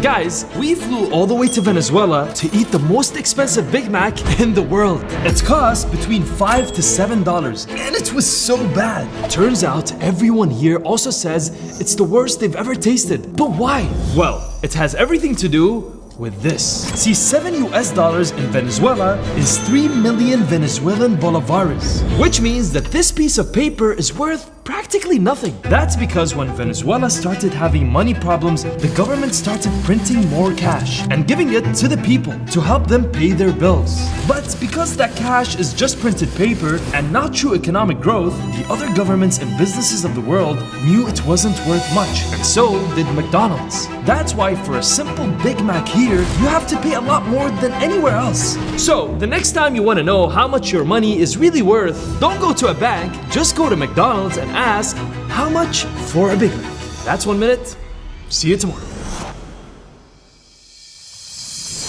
Guys, we flew all the way to Venezuela to eat the most expensive Big Mac in the world. It cost between $5 to $7, and it was so bad. Turns out everyone here also says it's the worst they've ever tasted. But why? Well, it has everything to do with this. See, $7 in Venezuela is 3 million Venezuelan bolívares, which means that this piece of paper is worth practically nothing. That's because when Venezuela started having money problems, the government started printing more cash and giving it to the people to help them pay their bills. But because that cash is just printed paper and not true economic growth, the other governments and businesses of the world knew it wasn't worth much, and so did McDonald's. That's why for a simple Big Mac here, you have to pay a lot more than anywhere else. So, the next time you want to know how much your money is really worth, don't go to a bank, just go to McDonald's and ask, how much for a Big Mac? That's 1 minute. See you tomorrow.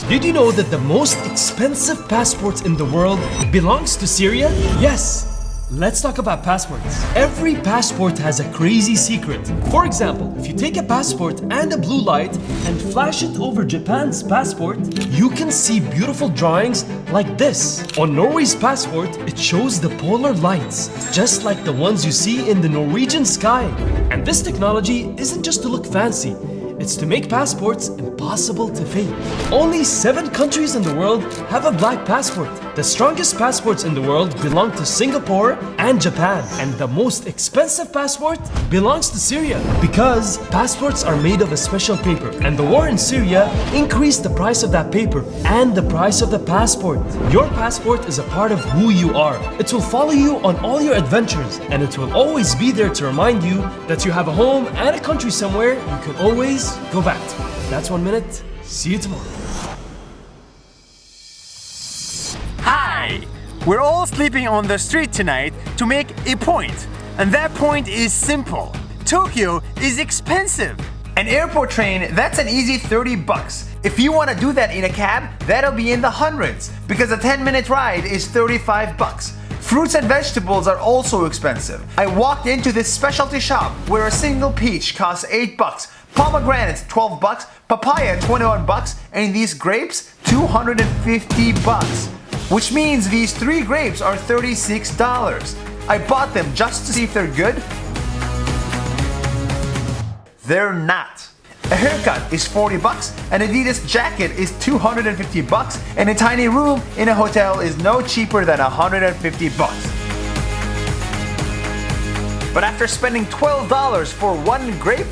Did you know that the most expensive passport in the world belongs to Syria? Yes. Let's talk about passports. Every passport has a crazy secret. For example, if you take a passport and a blue light and flash it over Japan's passport, you can see beautiful drawings like this. On Norway's passport, it shows the polar lights, just like the ones you see in the Norwegian sky. And this technology isn't just to look fancy. It's to make passports impossible to fake. Only 7 countries in the world have a black passport. The strongest passports in the world belong to Singapore and Japan. And the most expensive passport belongs to Syria because passports are made of a special paper. And the war in Syria increased the price of that paper and the price of the passport. Your passport is a part of who you are. It will follow you on all your adventures, and it will always be there to remind you that you have a home and a country somewhere you can always go back to. That's 1 minute. See you tomorrow. Hi! We're all sleeping on the street tonight to make a point. And that point is simple. Tokyo is expensive. An airport train, that's an easy 30 bucks. If you want to do that in a cab, that'll be in the hundreds because a 10-minute ride is 35 bucks. Fruits and vegetables are also expensive. I walked into this specialty shop where a single peach costs 8 bucks, pomegranates 12 bucks, papaya 21 bucks, and these grapes 250 bucks. Which means these 3 grapes are $36. I bought them just to see if they're good. They're not. A haircut is 40 bucks, an Adidas jacket is 250 bucks, and a tiny room in a hotel is no cheaper than 150 bucks. But after spending $12 for 1 grape,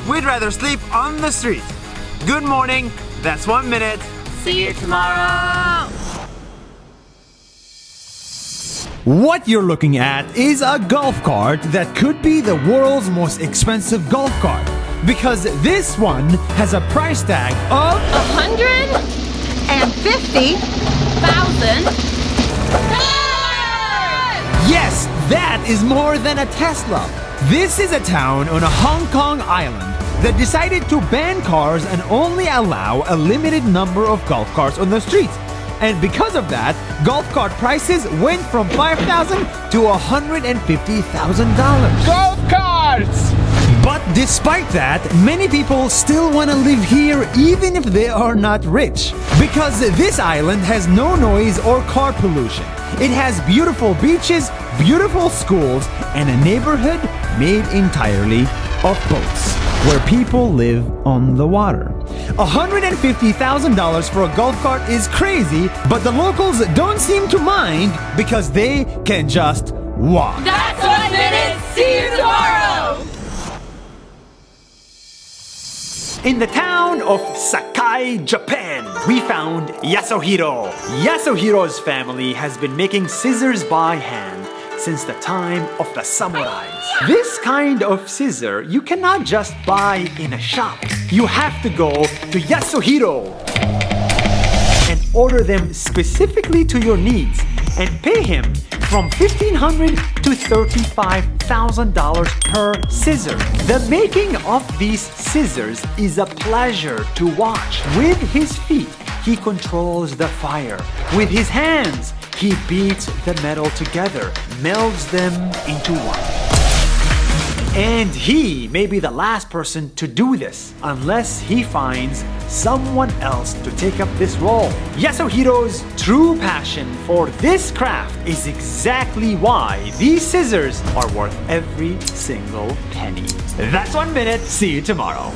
we'd rather sleep on the street. Good morning, that's 1 minute. See you tomorrow! What you're looking at is a golf cart that could be the world's most expensive golf cart. Because this one has a price tag of $150,000. Yes, that is more than a Tesla. This is a town on a Hong Kong island that decided to ban cars and only allow a limited number of golf carts on the streets. And because of that, golf cart prices went from $5,000 to $150,000. Golf carts! But despite that, many people still want to live here even if they are not rich. Because this island has no noise or car pollution. It has beautiful beaches, beautiful schools, and a neighborhood made entirely of boats, where people live on the water. $150,000 for a golf cart is crazy, but the locals don't seem to mind because they can just walk. That's 1 minute. See you tomorrow! In the town of Sakai, Japan, we found Yasuhiro. Yasuhiro's family has been making scissors by hand since the time of the samurais. This kind of scissor you cannot just buy in a shop. You have to go to Yasuhiro and order them specifically to your needs and pay him from $1,500 to $35,000 per scissor. The making of these scissors is a pleasure to watch. With his feet, he controls the fire. With his hands, he beats the metal together, melds them into one. And he may be the last person to do this unless he finds someone else to take up this role. Yasuhiro's true passion for this craft is exactly why these scissors are worth every single penny. That's 1 minute. See you tomorrow.